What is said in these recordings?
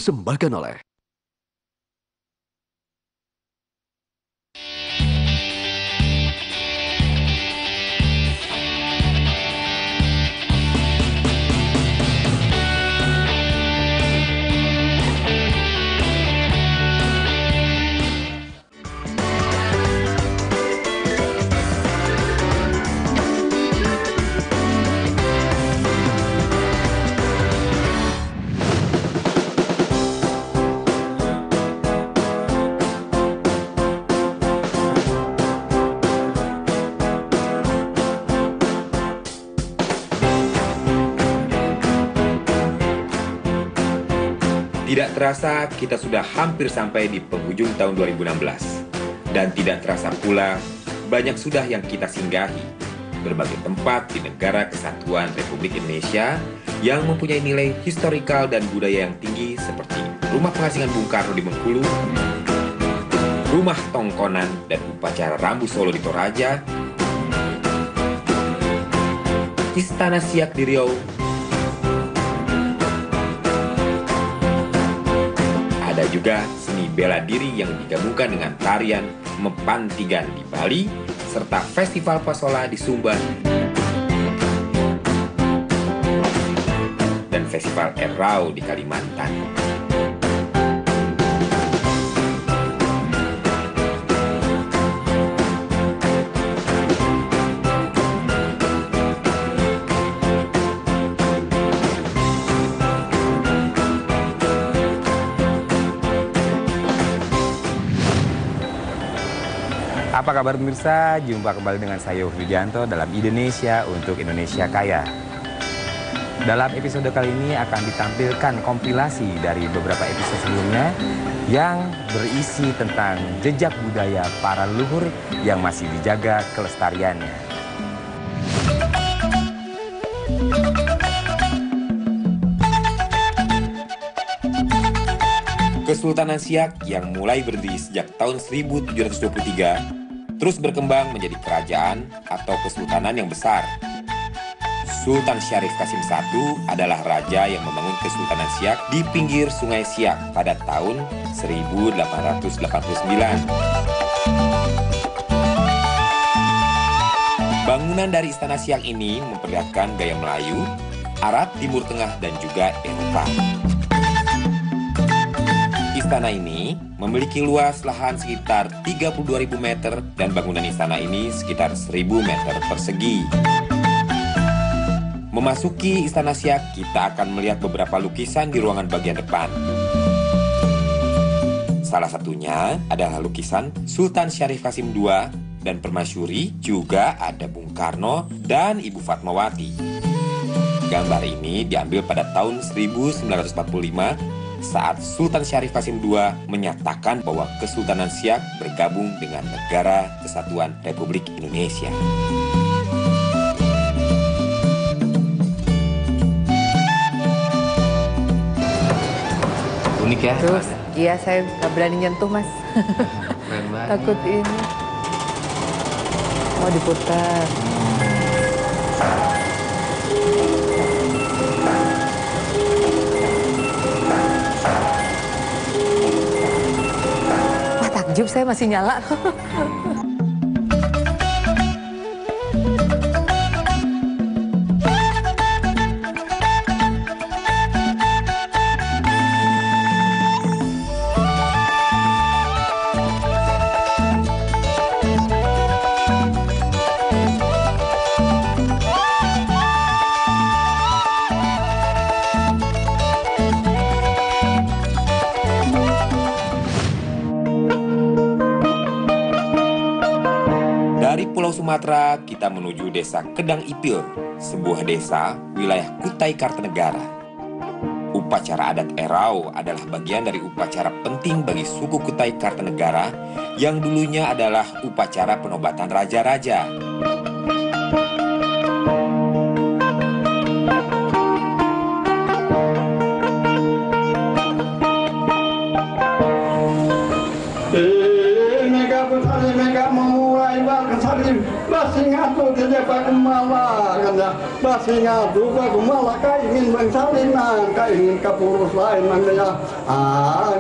dipersembahkan oleh Tidak terasa kita sudah hampir sampai di penghujung tahun 2016. Dan tidak terasa pula banyak sudah yang kita singgahi. Berbagai tempat di negara kesatuan Republik Indonesia yang mempunyai nilai historikal dan budaya yang tinggi seperti Rumah Pengasingan Bung Karno di Bengkulu, Rumah Tongkonan dan Upacara Rambu Solo di Toraja, Istana Siak di Riau, ada juga seni bela diri yang digabungkan dengan tarian Mepantigan di Bali, serta Festival Pasola di Sumba, dan Festival Erau di Kalimantan. Apa kabar pemirsa? Jumpa kembali dengan saya Widianto dalam Indonesia untuk Indonesia Kaya. Dalam episode kali ini akan ditampilkan kompilasi dari beberapa episode sebelumnya yang berisi tentang jejak budaya para leluhur yang masih dijaga kelestariannya. Kesultanan Siak yang mulai berdiri sejak tahun 1723 terus berkembang menjadi kerajaan atau kesultanan yang besar. Sultan Syarif Qasim I adalah raja yang membangun Kesultanan Siak di pinggir Sungai Siak pada tahun 1889. Bangunan dari Istana Siak ini memperlihatkan gaya Melayu, Arab, Timur Tengah, dan juga Eropa. Istana ini memiliki luas lahan sekitar 32.000 meter dan bangunan istana ini sekitar 1.000 meter persegi. Memasuki Istana Siak, kita akan melihat beberapa lukisan di ruangan bagian depan. Salah satunya adalah lukisan Sultan Syarif Qasim II dan permasyuri, juga ada Bung Karno dan Ibu Fatmawati. Gambar ini diambil pada tahun 1945 saat Sultan Syarif Qasim II menyatakan bahwa Kesultanan Siak bergabung dengan Negara Kesatuan Republik Indonesia. Unik ya? Terus, iya saya nggak berani nyentuh mas. Keren banget. Takut ini. Mau diputar. Wah takjub saya masih nyala. Dari Pulau Sumatera, kita menuju desa Kedang Ipil, sebuah desa wilayah Kutai Kartanegara. Upacara adat Erau adalah bagian dari upacara penting bagi suku Kutai Kartanegara yang dulunya adalah upacara penobatan raja-raja. Mereka memulai bahkan masing atau tidak pakai mawar ya basi ngadu baru malah kaingin bengsalinan kaingin kapurus lain ya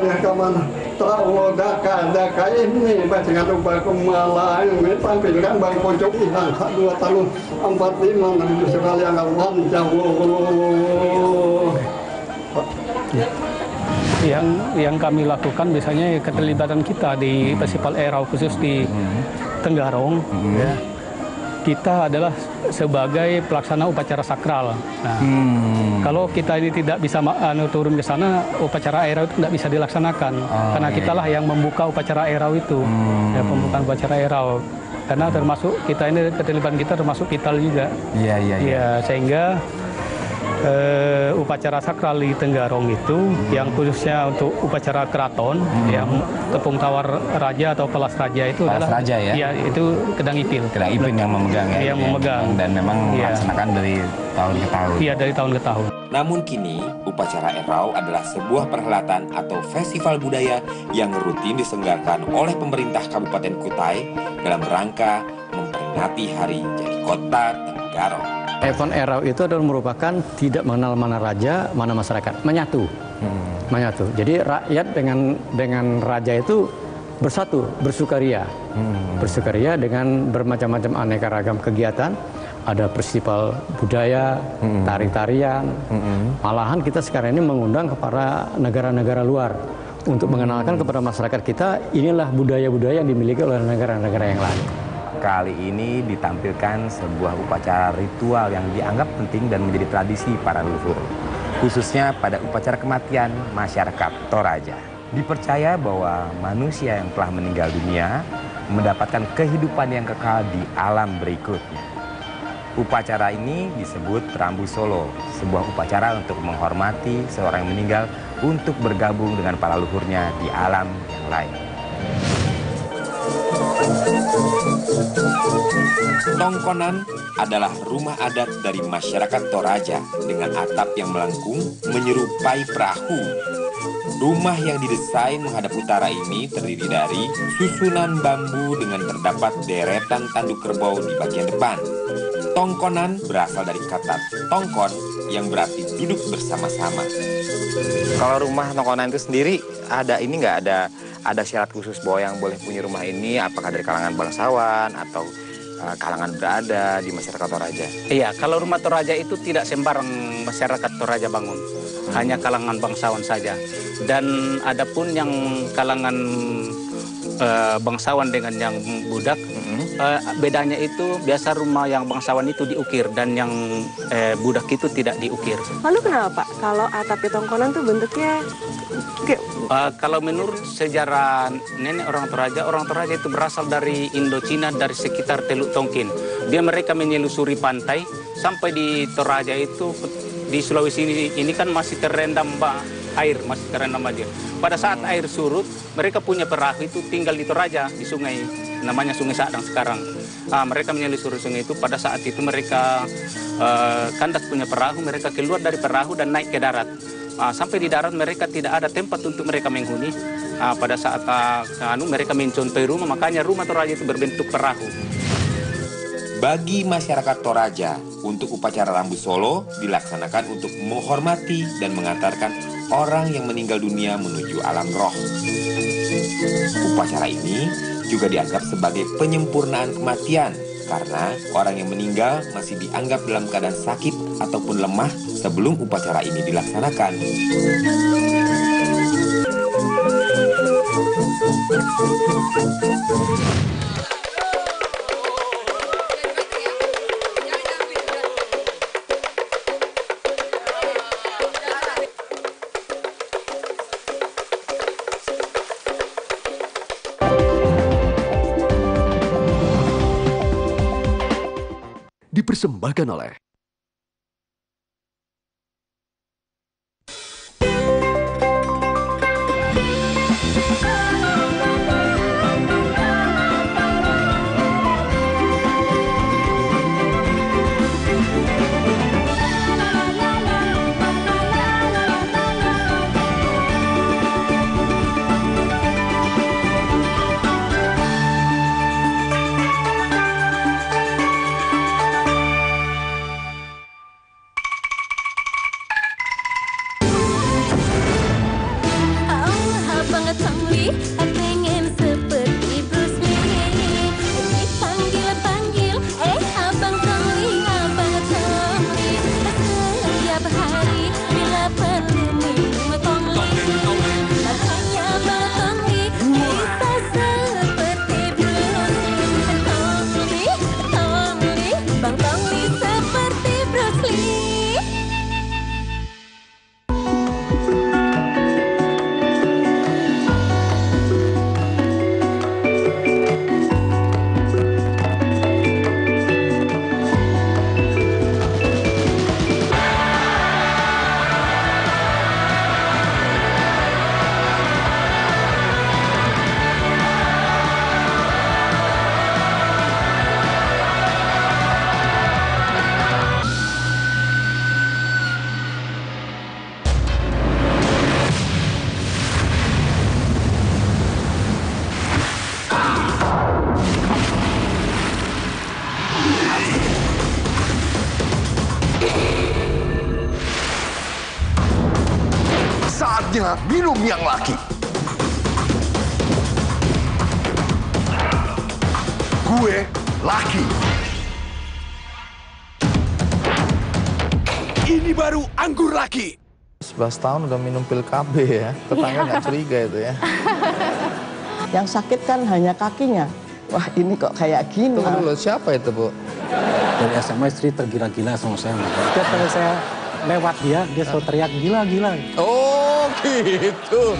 ya kaman tahu daka ini basi ngadu baru malah ini tampilkan bang pojok hilang 2 tahun 45 dan sekali yang Allah jauh yang kami lakukan biasanya keterlibatan kita di Festival Erau khusus di Tenggarong ya. Kita adalah sebagai pelaksana upacara sakral. Nah, kalau kita ini tidak bisa turun ke sana, upacara Erau itu tidak bisa dilaksanakan. Karena kitalah yang membuka upacara Erau itu, ya, pembukaan upacara Erau. Karena termasuk kita ini keterlibatan kita termasuk vital juga. Iya. Sehingga upacara sakral di Tenggarong itu yang khususnya untuk upacara keraton yang tepung tawar raja atau kelas raja itu kelas adalah raja ya? Ya, itu Kedang Ipin. Kedang Ipin yang memegang ya? Yang memegang. Dan memang melaksanakan dari tahun ke tahun. Iya, dari tahun ke tahun. Namun kini, upacara Erau adalah sebuah perhelatan atau festival budaya yang rutin diselenggarakan oleh pemerintah Kabupaten Kutai dalam rangka memperingati Hari Jadi Kota Tenggarong. Event Erau itu adalah merupakan tidak mengenal mana raja, mana masyarakat, menyatu. Jadi rakyat dengan raja itu bersatu, bersukaria. Bersukaria dengan bermacam-macam aneka ragam kegiatan. Ada festival budaya, tari-tarian. Malahan kita sekarang ini mengundang kepada negara-negara luar untuk mengenalkan kepada masyarakat kita inilah budaya-budaya yang dimiliki oleh negara-negara yang lain. Kali ini ditampilkan sebuah upacara ritual yang dianggap penting dan menjadi tradisi para leluhur, khususnya pada upacara kematian masyarakat Toraja. Dipercaya bahwa manusia yang telah meninggal dunia mendapatkan kehidupan yang kekal di alam berikutnya. Upacara ini disebut Rambu Solo, sebuah upacara untuk menghormati seorang yang meninggal untuk bergabung dengan para leluhurnya di alam yang lain. Tongkonan adalah rumah adat dari masyarakat Toraja dengan atap yang melengkung menyerupai perahu. Rumah yang didesain menghadap utara ini terdiri dari susunan bambu dengan terdapat deretan tanduk kerbau di bagian depan. Tongkonan berasal dari kata tongkon yang berarti duduk bersama-sama. Kalau rumah tongkonan itu sendiri ada ini nggak ada syarat khusus bahwa yang boleh punya rumah ini apakah dari kalangan bangsawan atau kalangan berada di masyarakat Toraja? Iya, kalau rumah Toraja itu tidak sembarang masyarakat Toraja bangun, hanya kalangan bangsawan saja. Dan adapun yang kalangan bangsawan dengan yang budak, bedanya itu biasa rumah yang bangsawan itu diukir dan yang budak itu tidak diukir. Lalu kenapa Pak kalau atapnya tongkonan tuh bentuknya kalau menurut sejarah nenek orang Toraja itu berasal dari Indochina dari sekitar Teluk Tongkin. Mereka menyelusuri pantai sampai di Toraja itu di Sulawesi ini kan masih terendam air, masih terendam aja. Pada saat air surut, mereka punya perahu itu tinggal di Toraja di sungai, namanya Sungai Sadang sekarang. Mereka menyelusuri sungai itu. Pada saat itu mereka kandas punya perahu, mereka keluar dari perahu dan naik ke darat. Sampai di darat mereka tidak ada tempat untuk mereka menghuni. Pada saat mereka mencontohi rumah, makanya rumah Toraja itu berbentuk perahu. Bagi masyarakat Toraja, untuk upacara Rambu Solo dilaksanakan untuk menghormati dan mengantarkan orang yang meninggal dunia menuju alam roh. Upacara ini juga dianggap sebagai penyempurnaan kematian karena orang yang meninggal masih dianggap dalam keadaan sakit ataupun lemah sebelum upacara ini dilaksanakan. Dipersembahkan oleh Saatnya minum yang laki. Gue laki. Ini baru anggur laki. 11 tahun udah minum pil KB ya. Tetangga nggak curiga itu ya. Yang sakit kan hanya kakinya. Wah, ini kok kayak gini. Tunggu dulu, siapa itu, Bu? Dari SMA istri tergila-gila sama saya. Setiap kali saya lewat dia selalu teriak gila-gila. Oh, gitu.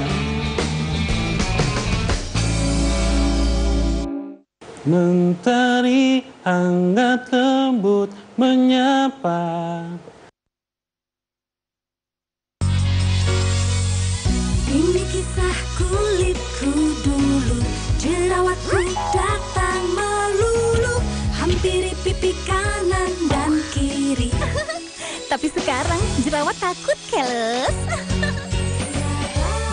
Mentari hangat lembut menyapa. Ini kisah kulitku dulu, jerawatku datang melulu, hampiri pipi kanan dan kiri. Tapi sekarang jerawat takut keles.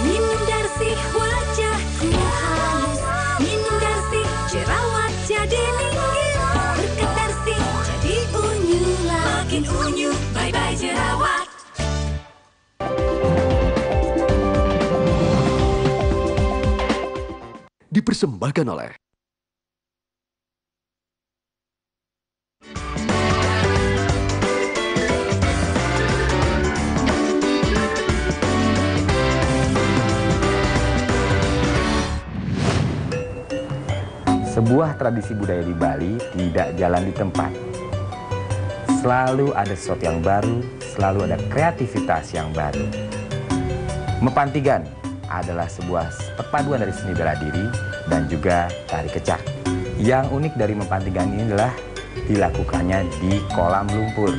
Minum Darsi wajahku halus, minum Darsi jerawat jadi minggir, berkat Darsi jadi unyu lagi. Makin unyu, bye-bye jerawat. Dipersembahkan oleh sebuah tradisi budaya di Bali tidak jalan di tempat. Selalu ada sesuatu yang baru, selalu ada kreativitas yang baru. Mepantigan adalah sebuah perpaduan dari seni bela diri dan juga tari kecak. Yang unik dari Mepantigan ini adalah dilakukannya di kolam lumpur.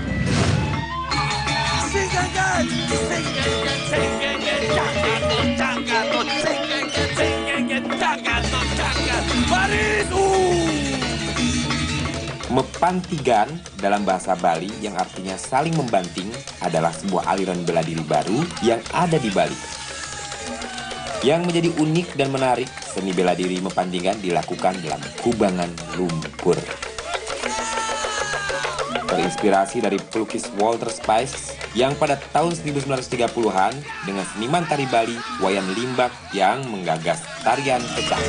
Mepantigan dalam bahasa Bali yang artinya saling membanting adalah sebuah aliran bela diri baru yang ada di Bali. Yang menjadi unik dan menarik, seni bela diri Mepantigan dilakukan dalam kubangan lumpur. Terinspirasi dari pelukis Walter Spice yang pada tahun 1930-an dengan seniman tari Bali Wayan Limbak yang menggagas tarian kecak.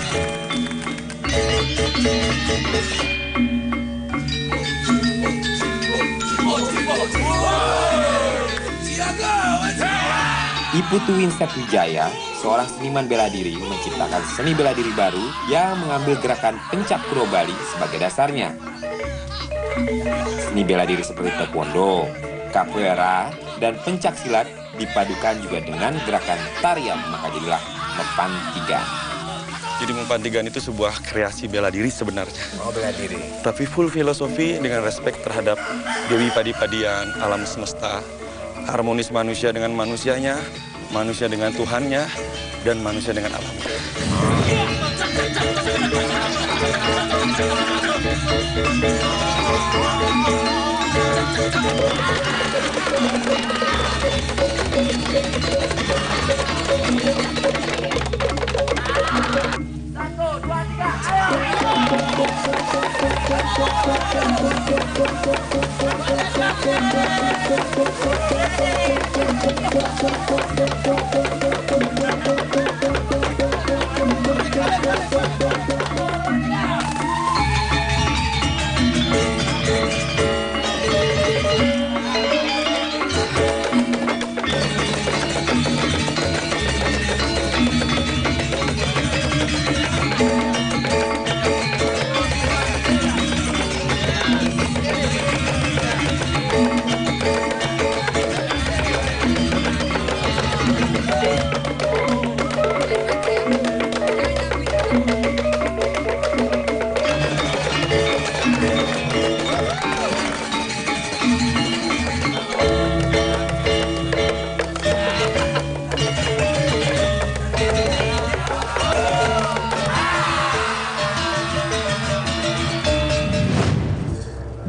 Iputu Winsat Wijaya, seorang seniman bela diri, menciptakan seni bela diri baru yang mengambil gerakan pencak kuro Bali sebagai dasarnya. Seni bela diri seperti taekwondo, capoeira, dan pencak silat dipadukan juga dengan gerakan tarian, maka jadilah Mepantigan. Jadi Mepantigan itu sebuah kreasi bela diri sebenarnya. Oh, bela diri. Tapi full filosofi dengan respek terhadap Dewi Padi-Padian, alam semesta, harmonis manusia dengan manusianya, manusia dengan Tuhannya, dan manusia dengan alamnya.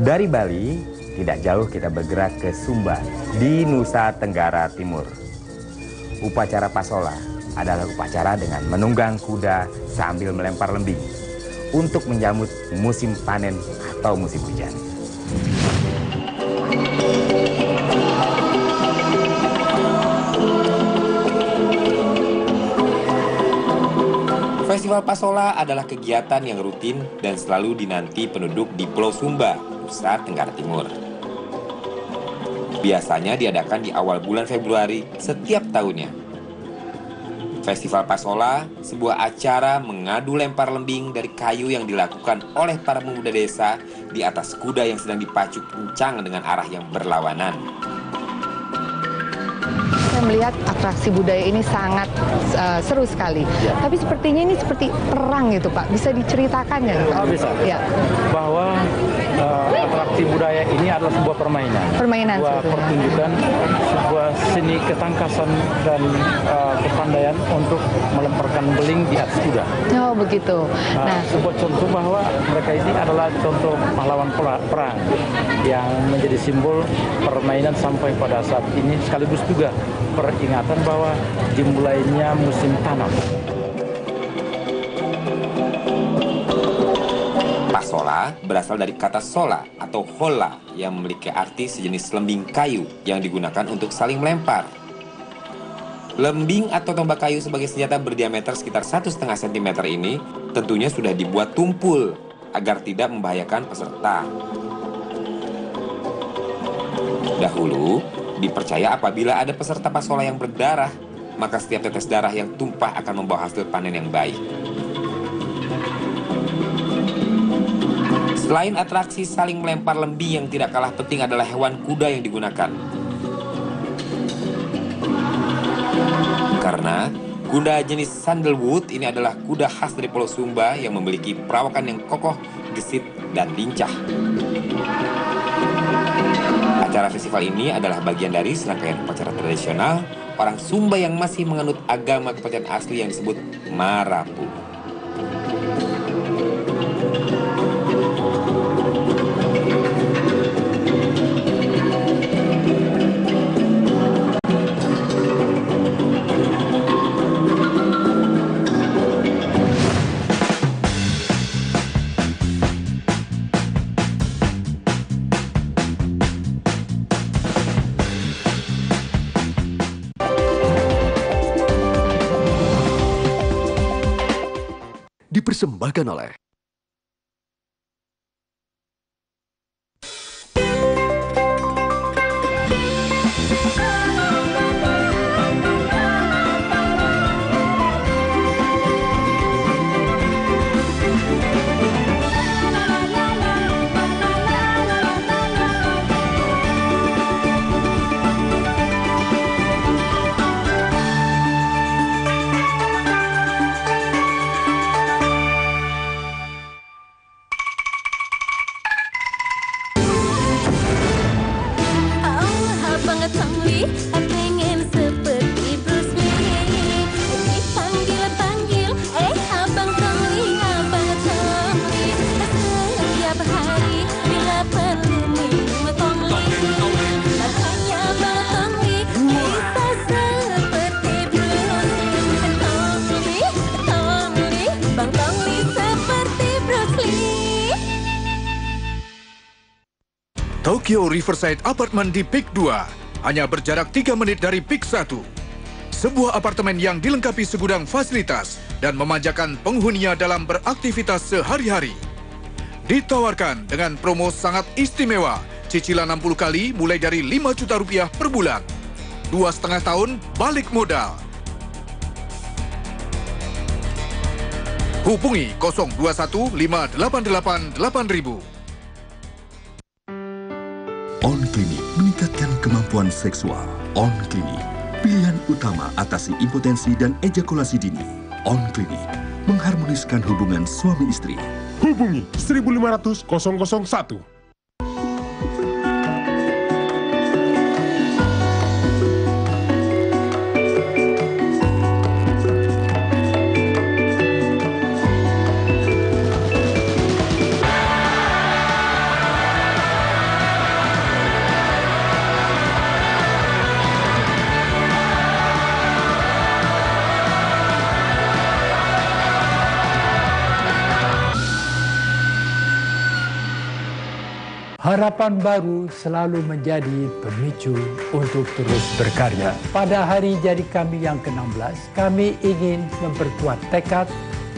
Dari Bali, tidak jauh kita bergerak ke Sumba, di Nusa Tenggara Timur. Upacara Pasola adalah upacara dengan menunggang kuda sambil melempar lembing untuk menyambut musim panen atau musim hujan. Festival Pasola adalah kegiatan yang rutin dan selalu dinanti penduduk di Pulau Sumba, Nusa Tenggara Timur. Biasanya diadakan di awal bulan Februari setiap tahunnya. Festival Pasola, sebuah acara mengadu lempar lembing dari kayu yang dilakukan oleh para pemuda desa di atas kuda yang sedang dipacu kencang dengan arah yang berlawanan. Saya melihat atraksi budaya ini sangat seru sekali. Ya. Tapi sepertinya ini seperti perang gitu Pak. Bisa diceritakan ya Pak? Oh, bisa. Ya. Bahwa atraksi budaya ini adalah sebuah permainan. Permainan sebuah sebetulnya. pertunjukan, sebuah seni ketangkasan dan kepandaian untuk melemparkan beling di atas kuda. Oh begitu. Nah, sebuah contoh bahwa mereka ini adalah contoh pahlawan perang yang menjadi simbol permainan sampai pada saat ini, sekaligus juga peringatan bahwa dimulainya musim tanam. Pasola berasal dari kata sola atau hola yang memiliki arti sejenis lembing kayu yang digunakan untuk saling melempar. Lembing atau tombak kayu sebagai senjata berdiameter sekitar 1,5 cm ini tentunya sudah dibuat tumpul agar tidak membahayakan peserta. Dahulu, dipercaya apabila ada peserta pasola yang berdarah, maka setiap tetes darah yang tumpah akan membawa hasil panen yang baik. Selain atraksi saling melempar lembing yang tidak kalah penting adalah hewan kuda yang digunakan. Karena kuda jenis sandalwood ini adalah kuda khas dari Pulau Sumba yang memiliki perawakan yang kokoh, gesit, dan lincah. Acara festival ini adalah bagian dari serangkaian upacara tradisional orang Sumba yang masih menganut agama kepercayaan asli yang disebut Marapu. Dipersembahkan oleh Tokyo Riverside Apartment di Peak 2, hanya berjarak 3 menit dari Peak 1. Sebuah apartemen yang dilengkapi segudang fasilitas dan memanjakan penghuninya dalam beraktivitas sehari-hari. Ditawarkan dengan promo sangat istimewa, cicilan 60 kali mulai dari 5 juta rupiah per bulan. 2,5 tahun balik modal. Hubungi 021 588 8000. On Clinic meningkatkan kemampuan seksual. On Clinic, pilihan utama atasi impotensi dan ejakulasi dini. On Clinic, mengharmoniskan hubungan suami istri. Hubungi 1500 001. Harapan baru selalu menjadi pemicu untuk terus berkarya. Pada hari jadi kami yang ke-16, kami ingin memperkuat tekad,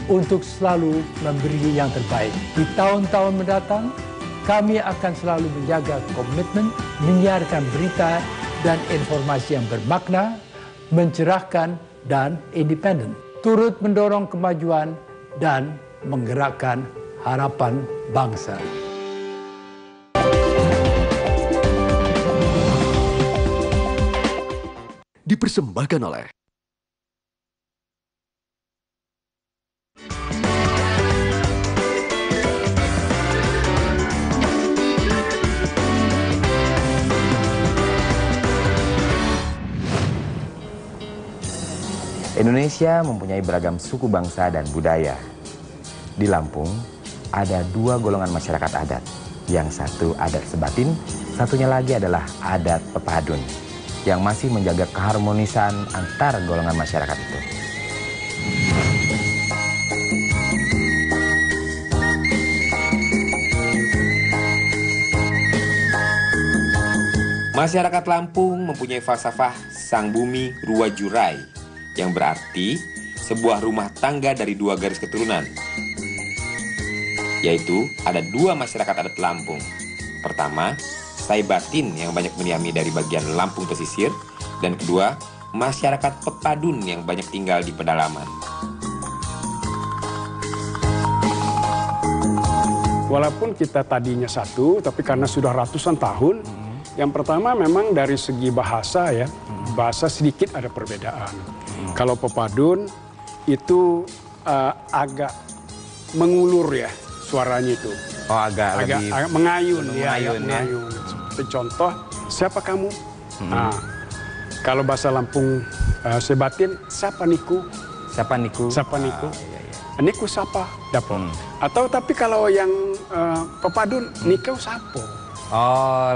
untuk selalu memberi yang terbaik. Di tahun-tahun mendatang, kami akan selalu menjaga komitmen, menyiarkan berita dan informasi yang bermakna, mencerahkan, dan independen. Turut mendorong kemajuan dan menggerakkan harapan bangsa. Dipersembahkan oleh Indonesia mempunyai beragam suku bangsa dan budaya. Di Lampung, ada 2 golongan masyarakat adat. Yang satu adat Sebatin, satunya lagi adalah adat Pepadun, yang masih menjaga keharmonisan antar golongan masyarakat itu. Masyarakat Lampung mempunyai falsafah Sang Bumi Rua Jurai, yang berarti sebuah rumah tangga dari 2 garis keturunan. Yaitu ada 2 masyarakat adat Lampung. Pertama, Saibatin yang banyak mendiami dari bagian Lampung pesisir, dan kedua, masyarakat Pepadun yang banyak tinggal di pedalaman. Walaupun kita tadinya satu, tapi karena sudah ratusan tahun, yang pertama memang dari segi bahasa ya, bahasa sedikit ada perbedaan. Kalau Pepadun itu agak mengulur ya suaranya itu. Oh, agak mengayun ya. Mengayun. Seperti contoh, siapa kamu? Nah, kalau bahasa Lampung Sebatin, siapa niku? Siapa niku? Siapa niku? Niku siapa? Dapo. Atau tapi kalau yang Pepadun, niku sapo. Oh,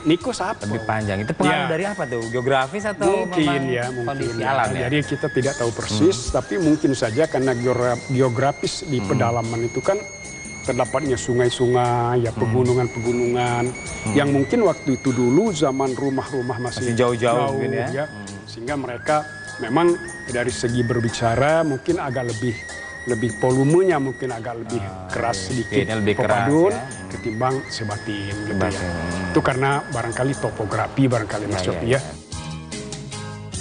niku sapo. Lebih panjang. Itu pengaruh dari apa tuh? Geografis atau mungkin kondisi alam ya? Jadi kita tidak tahu persis, tapi mungkin saja karena geografis di pedalaman itu kan terdapatnya sungai-sungai, ya pegunungan-pegunungan, yang mungkin waktu itu dulu zaman rumah-rumah masih jauh-jauh ya. Sehingga mereka memang dari segi berbicara mungkin agak lebih volumenya mungkin agak lebih keras sedikit Pepadun ketimbang Sebatin gitu ya. Itu karena barangkali topografi barangkali maksudnya.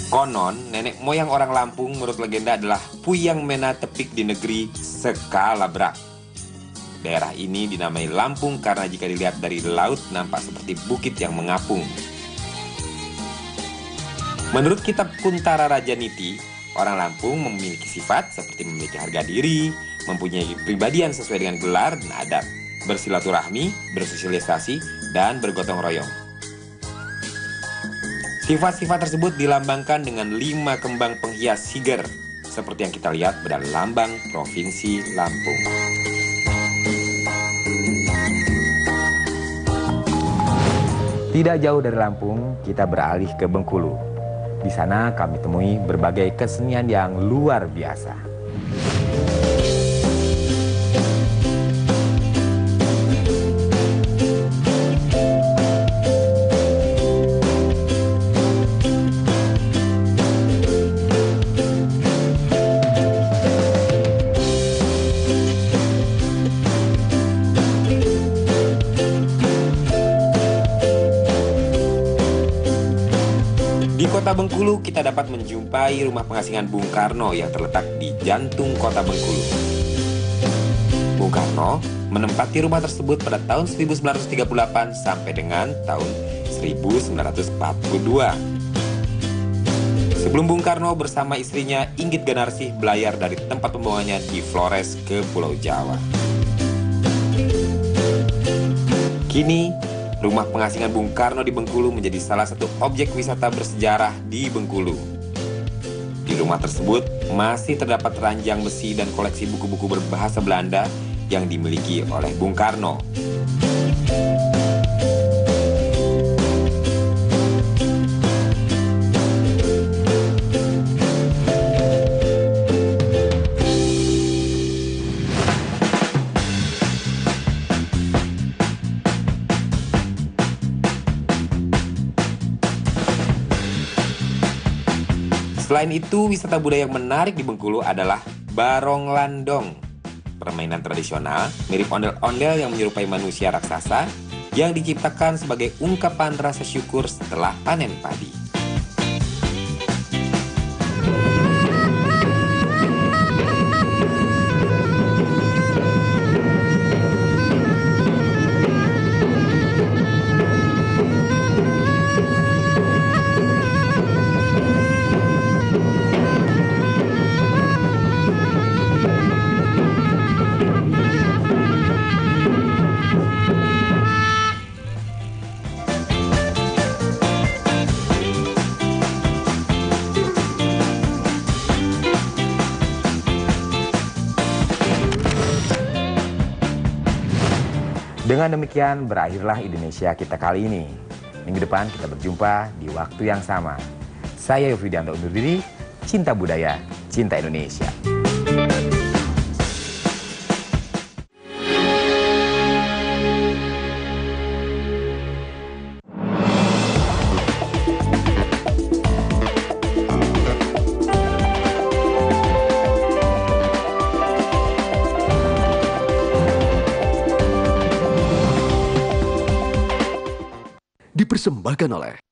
Konon, nenek moyang orang Lampung menurut legenda adalah Puyang Mena Tepik di negeri Sekalabrak. Daerah ini dinamai Lampung karena jika dilihat dari laut nampak seperti bukit yang mengapung. Menurut kitab Kuntara Raja Niti, orang Lampung memiliki sifat seperti memiliki harga diri, mempunyai kepribadian sesuai dengan gelar dan adat, bersilaturahmi, bersosialisasi, dan bergotong royong. Sifat-sifat tersebut dilambangkan dengan 5 kembang penghias siger, seperti yang kita lihat pada lambang Provinsi Lampung. Tidak jauh dari Lampung, kita beralih ke Bengkulu. Di sana kami temui berbagai kesenian yang luar biasa. Di kota Bengkulu, kita dapat menjumpai rumah pengasingan Bung Karno yang terletak di jantung kota Bengkulu. Bung Karno menempati rumah tersebut pada tahun 1938 sampai dengan tahun 1942. Sebelum Bung Karno bersama istrinya Inggit Ganarsih belayar dari tempat pembuangannya di Flores ke Pulau Jawa. Kini, rumah pengasingan Bung Karno di Bengkulu menjadi salah satu objek wisata bersejarah di Bengkulu. Di rumah tersebut masih terdapat ranjang besi dan koleksi buku-buku berbahasa Belanda yang dimiliki oleh Bung Karno. Selain itu, wisata budaya yang menarik di Bengkulu adalah Barong Landong, permainan tradisional mirip ondel-ondel yang menyerupai manusia raksasa yang diciptakan sebagai ungkapan rasa syukur setelah panen padi. Dengan demikian berakhirlah Indonesia kita kali ini. Minggu depan kita berjumpa di waktu yang sama. Saya Yofri Widianto undur diri. Cinta budaya, cinta Indonesia. Dipersembahkan oleh